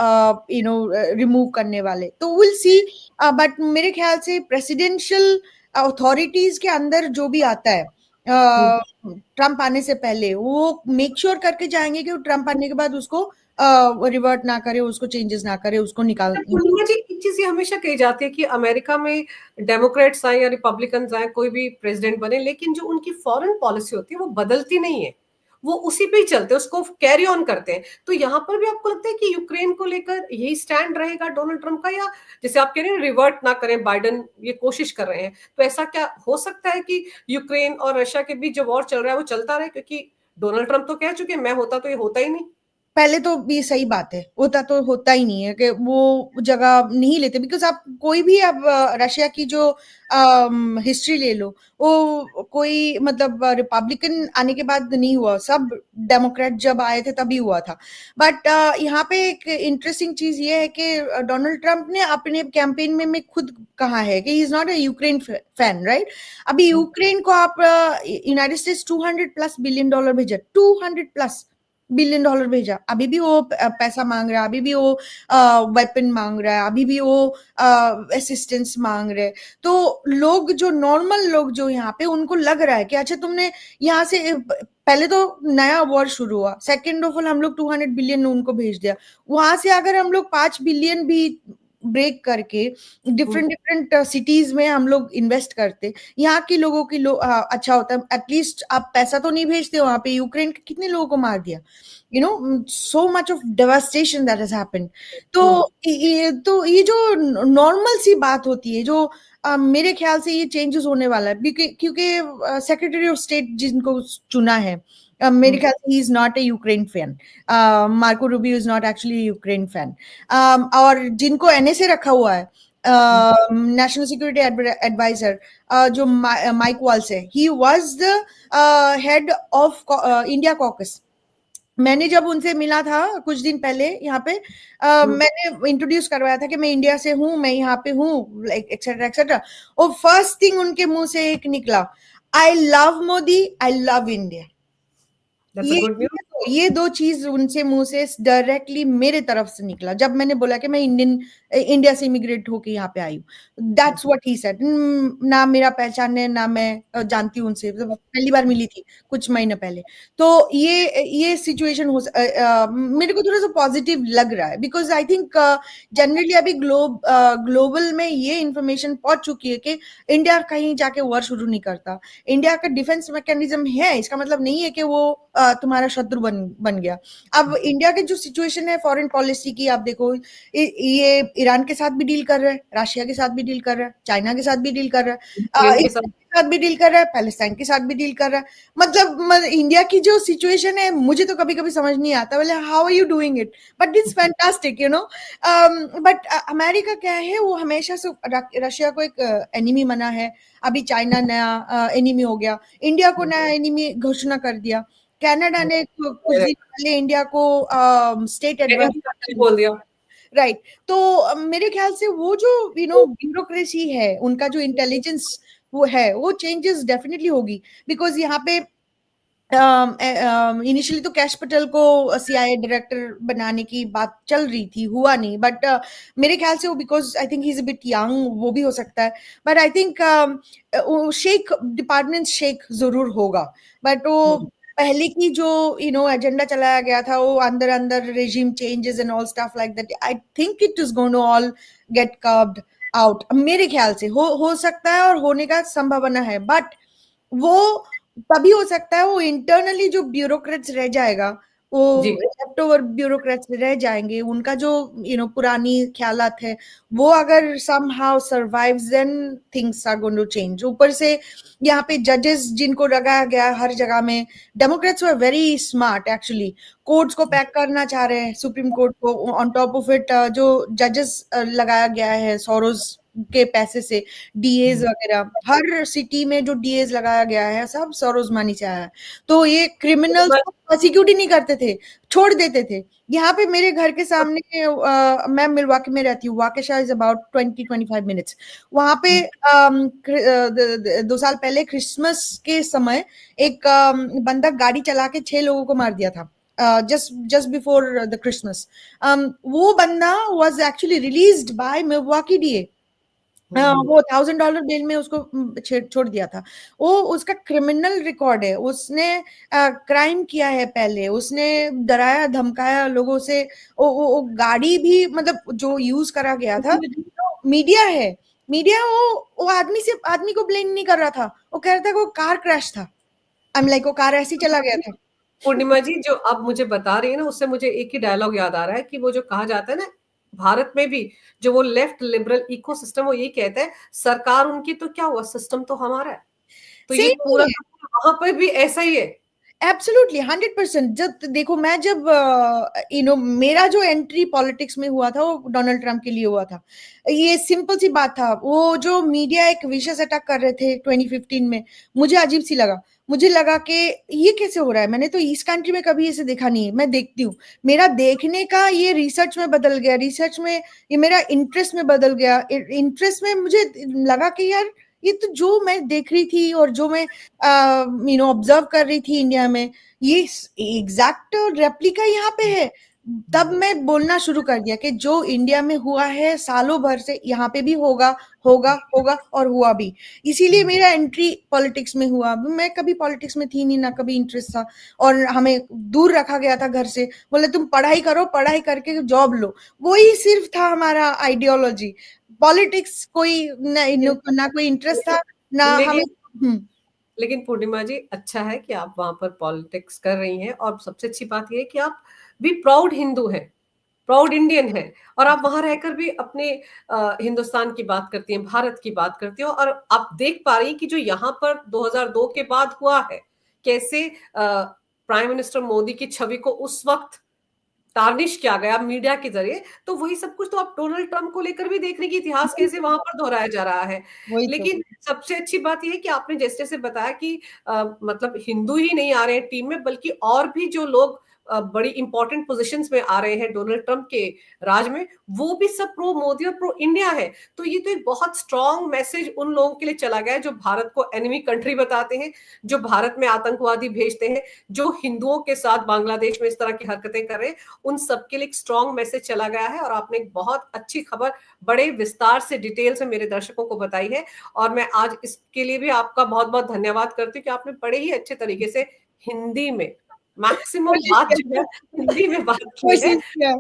रिमूव करने वाले। तो विल सी। बट मेरे ख्याल से प्रेसिडेंशियल अथॉरिटीज के अंदर जो भी आता है ट्रम्प आने से पहले, वो मेक श्योर करके जाएंगे कि ट्रम्प आने के बाद उसको रिवर्ट ना करे, उसको चेंजेस ना करे, उसको निकाल। पूर्णिमा जी एक चीज ये हमेशा कही जाती है कि अमेरिका में डेमोक्रेट्स आए या रिपब्लिकन आए, कोई भी प्रेसिडेंट बने, लेकिन जो उनकी फॉरेन पॉलिसी होती है वो बदलती नहीं है, वो उसी पे ही चलते हैं, उसको कैरी ऑन करते हैं। तो यहाँ पर भी आपको लगता है कि यूक्रेन को लेकर यही स्टैंड रहेगा डोनाल्ड ट्रंप का, या जैसे आप कह रहे हैं रिवर्ट ना करें, बाइडेन ये कोशिश कर रहे हैं, तो ऐसा क्या हो सकता है कि यूक्रेन और रशिया के बीच जो वॉर चल रहा है वो चलता रहे? क्योंकि डोनाल्ड ट्रंप तो कह चुके हैं मैं होता तो ये होता ही नहीं। पहले तो ये सही बात है, होता तो होता ही नहीं है कि वो जगह नहीं लेते। बिकॉज आप कोई भी, अब रशिया की जो हिस्ट्री ले लो, वो कोई मतलब रिपब्लिकन आने के बाद नहीं हुआ, सब डेमोक्रेट जब आए थे तभी हुआ था। बट यहाँ पे एक इंटरेस्टिंग चीज ये है कि डोनाल्ड ट्रंप ने अपने कैंपेन में खुद कहा है कि he is not a Ukraine fan, right? अभी यूक्रेन को आप यूनाइटेड स्टेट्स $200+ बिलियन भेजा, 200+। बिलियन डॉलर भेजा, अभी भी वो पैसा मांग रहा है, अभी भी वो वेपन मांग रहा है, अभी भी वो असिस्टेंस मांग रहे हैं। तो लोग जो नॉर्मल लोग जो यहाँ पे, उनको लग रहा है कि अच्छा तुमने यहाँ से पहले तो नया वॉर शुरू हुआ, सेकेंड ऑफ ऑल हम लोग 200 बिलियन उनको भेज दिया, वहां से अगर हम लोग 5 बिलियन भी ब्रेक करके डिफरेंट डिफरेंट सिटीज में हम लोग इन्वेस्ट करते, यहाँ के लोगों की अच्छा होता है। एटलीस्ट आप पैसा तो नहीं भेजते, वहां पे यूक्रेन के कितने लोगों को मार दिया, you know, so much of devastation that has happened. तो ये जो नॉर्मल सी बात होती है, जो मेरे ख्याल से ये चेंजेस होने वाला है, क्योंकि सेक्रेटरी ऑफ स्टेट जिनको चुना है, मेरे ख्याल से he is not a Ukraine fan, Marco Rubio is not actually Ukraine fan. और जिनको एनएसए रखा हुआ है, नेशनल सिक्योरिटी एडवाइजर, जो माइक वॉल्स है, he was the head of India caucus. मैंने जब उनसे मिला था कुछ दिन पहले यहाँ पे, मैंने इंट्रोड्यूस करवाया था कि मैं इंडिया से हूँ, मैं यहाँ पे हूँ, एक्सेट्रा एक्सेट्रा। और फर्स्ट थिंग उनके मुंह से एक निकला, I love Modi, I love India. That's a good news. ये दो चीज उनसे मुंह से डायरेक्टली मेरे तरफ से निकला जब मैंने बोला कि मैं इंडिया से इमिग्रेट होके यहाँ पे आई हूँ। That's what he said. ना मेरा पहचान है, ना मैं जानती हूँ उनसे, तो पहली बार मिली थी कुछ महीने पहले। तो ये सिचुएशन मेरे को थोड़ा सा पॉजिटिव लग रहा है, बिकॉज आई थिंक जनरली अभी ग्लोबल में ये इंफॉर्मेशन पहुंच चुकी है कि इंडिया कहीं जाके वॉर शुरू नहीं करता। इंडिया का डिफेंस मैकेनिज्म है, इसका मतलब नहीं है कि वो तुम्हारा शत्रु बन गया। अब इंडिया की जो सिचुएशन है फॉरेन पॉलिसी की, आप देखो, ये ईरान के साथ भी डील कर रहा है, रशिया के साथ भी डील कर रहा है, चाइना के साथ भी डील कर रहा है, के इसराइल के साथ भी डील कर रहा है, पैलेस्टाइन के साथ भी डील कर रहा है। मतलब इंडिया की जो सिचुएशन है, मुझे तो कभी कभी समझ नहीं आता, बोले how are you doing it, but it's fantastic, you know. But America क्या है, वो हमेशा से रशिया को एक एनिमी माना है। अभी चाइना नया एनिमी हो गया, इंडिया को नया एनिमी घोषणा कर दिया। कनाडा ने कुछ दिन पहले इंडिया को स्टेट एडवाइजर बोल दिया। राइट। तो मेरे ख्याल से वो जो ब्यूरोक्रेसी है, उनका जो इंटेलिजेंस वो है, वो चेंजेस डेफिनेटली होगी। बिकॉज यहाँ पे इनिशियली तो कैश पटेल को सीआईए डायरेक्टर बनाने की बात चल रही थी, हुआ नहीं, बट मेरे ख्याल से वो, because I think he is a bit young, वो भी हो सकता है। बट आई थिंक शेख डिपार्टमेंट शेख जरूर होगा, बट वो पहले की जो एजेंडा चलाया गया था, वो अंदर अंदर regime changes and all stuff like that, I think it is going to all get curved out. मेरे ख्याल से हो सकता है और होने का संभावना है, बट वो तभी हो सकता है, वो इंटरनली जो ब्यूरोक्रेट्स रह जाएगा, वो लेफ्ट ओवर ब्यूरोक्रेट्स रह जाएंगे, उनका जो पुरानी ख्यालात है, वो अगर somehow survives, then things are going to change. ऊपर से यहाँ पे जजेस जिनको लगाया गया हर जगह में, Democrats were very smart actually, courts को पैक करना चाह रहे हैं, सुप्रीम कोर्ट को। ऑन टॉप ऑफ इट जो जजेस लगाया गया है सोरोस के पैसे से, डीएज वगैरह, हर सिटी में जो डीएज लगाया गया है, सब सरोज मानी से आया है। तो ये क्रिमिनल्स को प्रोसिक्यूट ही नहीं करते थे, छोड़ देते थे। यहाँ पे मेरे घर के सामने, मैं मिलवाकी में रहती हूँ, वाकेशा इज अबाउट 20-25 मिनट्स। वहां पे 2 साल पहले क्रिसमस के समय एक बंदा गाड़ी चला के 6 लोगों को मार दिया था, just before the Christmas. वो बंदा was actually released by Milwaukee DA. वो $1,000 बेल में उसको छोड़ दिया था। वो उसका क्रिमिनल रिकॉर्ड है, उसने क्राइम किया है पहले, उसने डराया धमकाया लोगों से। वो गाड़ी भी, मतलब जो यूज करा गया था, मीडिया है, मीडिया वो आदमी को ब्लेम नहीं कर रहा था, वो कह रहा था वो कार क्रैश था। आई एम लाइक, वो कार ऐसे ही चला गया था। पूर्णिमा जी, जो आप मुझे बता रही है ना, उससे मुझे एक ही डायलॉग याद आ रहा है कि वो जो कहा जाता है ना, भारत में भी जो वो लेफ्ट लिबरल इकोसिस्टम, वो यही कहता है सरकार उनकी तो क्या हुआ, सिस्टम तो हमारा है। तो ये पूरा वहां पर भी ऐसा ही है। एब्सोल्युटली 100%। जब देखो, मैं जब मेरा जो एंट्री पॉलिटिक्स में हुआ था, वो डोनाल्ड ट्रंप के लिए हुआ था। ये सिंपल सी बात था। वो जो मीडिया एक विशेष अटैक कर रहे थे 2015 में, मुझे अजीब सी लगा। मुझे लगा कि ये कैसे हो रहा है, मैंने तो इस कंट्री में कभी ऐसे देखा नहीं है। मैं देखती हूँ, मेरा देखने का ये रिसर्च में बदल गया, रिसर्च में ये मेरा इंटरेस्ट में बदल गया। इंटरेस्ट में मुझे लगा कि यार ये तो जो मैं देख रही थी और जो मैं ऑब्जर्व कर रही थी इंडिया में, ये एग्जैक्ट रेप्लिका यहाँ पे है। तब मैं बोलना शुरू कर दिया कि जो इंडिया में हुआ है सालों भर से यहाँ पे भी होगा, होगा, होगा, और हुआ भी। इसीलिए मेरा एंट्री पॉलिटिक्स में हुआ। मैं कभी पॉलिटिक्स में थी नहीं, ना कभी इंटरेस्ट था, और हमें दूर रखा गया था घर से। बोले तुम पढ़ाई करो, पढ़ाई करके जॉब लो, वही सिर्फ था हमारा आइडियोलॉजी। पॉलिटिक्स कोई ना कोई इंटरेस्ट था ना हमें। लेकिन पूर्णिमा जी, अच्छा है कि आप वहां पर पॉलिटिक्स कर रही हैं, और सबसे अच्छी बात यह है कि आप भी प्राउड हिंदू हैं, प्राउड इंडियन है, और आप वहां रहकर भी अपने हिंदुस्तान की बात करती हैं, भारत की बात करती हैं, और आप देख पा रही हैं कि जो यहाँ पर 2002 के बाद हुआ है, कैसे प्राइम मिनिस्टर मोदी की छवि को उस वक्त टार्निश किया गया मीडिया के जरिए। तो वही सब कुछ तो आप डोनाल्ड ट्रंप को लेकर भी देख रहे हैं कि इतिहास कैसे वहां पर दोहराया जा रहा है। वही तो। लेकिन सबसे अच्छी बात यह है कि आपने जैसे जैसे बताया कि मतलब हिंदू ही नहीं आ रहे हैं टीम में, बल्कि और भी जो लोग बड़ी इंपॉर्टेंट पोजीशंस में आ रहे हैं डोनाल्ड ट्रंप के राज में, वो भी सब प्रो मोदी और प्रो इंडिया है। तो ये तो एक बहुत स्ट्रांग मैसेज उन लोगों के लिए चला गया है जो भारत को एनिमी कंट्री बताते हैं, जो भारत में आतंकवादी भेजते हैं, जो हिंदुओं के साथ बांग्लादेश में इस तरह की हरकतें कर रहे हैं, उन सबके लिए एक स्ट्रांग मैसेज चला गया है। और आपने एक बहुत अच्छी खबर बड़े विस्तार से, डिटेल से मेरे दर्शकों को बताई है, और मैं आज इसके लिए भी आपका बहुत बहुत धन्यवाद करती हूँ कि आपने बड़े ही अच्छे तरीके से हिंदी में, मैक्सिमम कोशिश बात जो है किया। हिंदी में बात की है। कोशिश किया।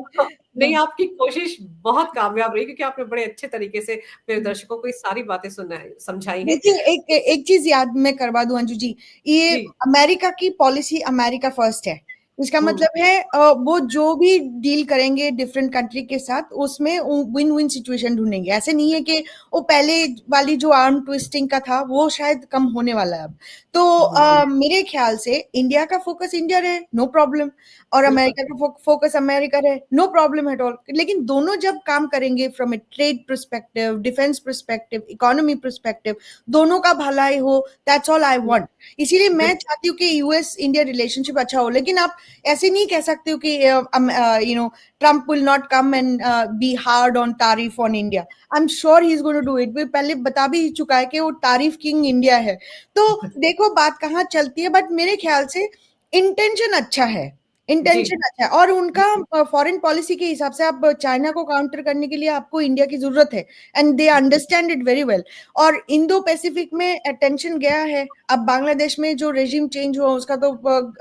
नहीं, आपकी कोशिश बहुत कामयाब रही, क्योंकि आपने बड़े अच्छे तरीके से मेरे दर्शकों को ये सारी बातें समझाई हैं। देखिए, एक चीज याद मैं करवा दूं अंजू जी, ये जी। अमेरिका की पॉलिसी अमेरिका फर्स्ट है। इसका मतलब है वो जो भी डील करेंगे डिफरेंट कंट्री के साथ, उसमें विन विन सिचुएशन ढूंढेंगे। ऐसे नहीं है कि वो पहले वाली जो आर्म ट्विस्टिंग का था वो शायद कम होने वाला है अब। तो मेरे ख्याल से इंडिया का फोकस इंडिया रहे, नो प्रॉब्लम, और बिल्कुल अमेरिका का फोकस अमेरिका रहे, नो प्रॉब्लम एट ऑल। लेकिन दोनों जब काम करेंगे from A trade perspective, defence perspective, economy perspective, दोनों का भलाई हो, दैट्स ऑल आई वांट। इसीलिए मैं चाहती हूँ कि यूएस इंडिया रिलेशनशिप अच्छा हो। लेकिन आप ऐसे नहीं कह सकते हो कि Trump will not come and be hard on tariff on India. I am sure he is going to do it. वो पहले बता भी चुका है कि वो तारीफ किंग इंडिया है। तो देखो बात कहाँ चलती है, बट मेरे ख्याल से इंटेंशन अच्छा है, इंटेंशन अच्छा है। और उनका फॉरेन पॉलिसी के हिसाब से, आप चाइना को काउंटर करने के लिए आपको इंडिया की जरूरत है, and they understand it very well. और इंडो पैसिफिक में अटेंशन गया है। अब बांग्लादेश में जो रेजिम चेंज हुआ उसका तो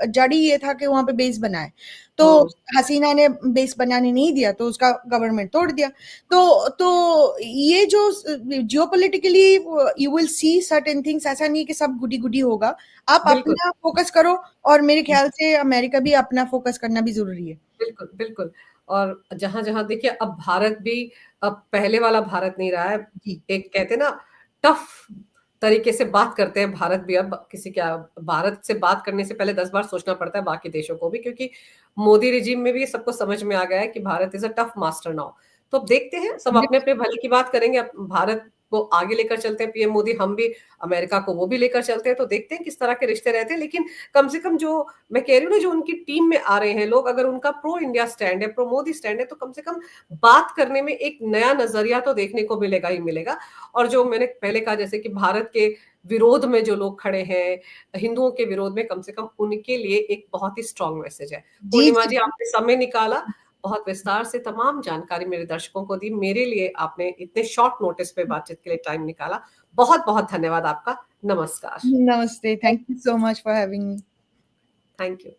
जड़ ही ये था कि वहां पे बेस बनाए, तो हसीना ने बेस बनाने नहीं दिया तो उसका गवर्नमेंट तोड़ दिया। तो ये जो geopolitically you will see certain things, ऐसा नहीं कि सब गुडी गुडी होगा। आप बिल्कुल अपना फोकस करो, और मेरे ख्याल से अमेरिका भी अपना फोकस करना भी जरूरी है। बिल्कुल बिल्कुल। और जहां जहां देखिए, अब भारत भी अब पहले वाला भारत नहीं रहा है। जी। एक कहते ना, टफ तरीके से बात करते हैं भारत भी। अब किसी क्या, भारत से बात करने से पहले 10 बार सोचना पड़ता है बाकी देशों को भी, क्योंकि मोदी रिजीम में भी सबको समझ में आ गया है कि Bharat is a tough master now. तो अब देखते हैं, सब अपने अपने भले की बात करेंगे। अब भारत को आगे लेकर चलते हैं पीएम मोदी, हम भी अमेरिका को वो भी लेकर चलते हैं, तो देखते हैं किस तरह के रिश्ते रहते हैं। लेकिन कम से कम जो मैं कह रही हूँ ना, जो उनकी टीम में आ रहे हैं लोग, अगर उनका प्रो इंडिया स्टैंड है, प्रो मोदी स्टैंड है, तो कम से कम बात करने में एक नया नजरिया तो देखने को मिलेगा ही मिलेगा। और जो मैंने पहले कहा, जैसे कि भारत के विरोध में जो लोग खड़े हैं, हिंदुओं के विरोध में, कम से कम उनके लिए एक बहुत ही स्ट्रांग मैसेज है। जी पूर्णिमा जी। जी, आपने समय निकाला, बहुत विस्तार से तमाम जानकारी मेरे दर्शकों को दी, मेरे लिए आपने इतने शॉर्ट नोटिस पे बातचीत के लिए टाइम निकाला, बहुत बहुत धन्यवाद आपका। नमस्कार। नमस्ते, thank you so much for having me. Thank you.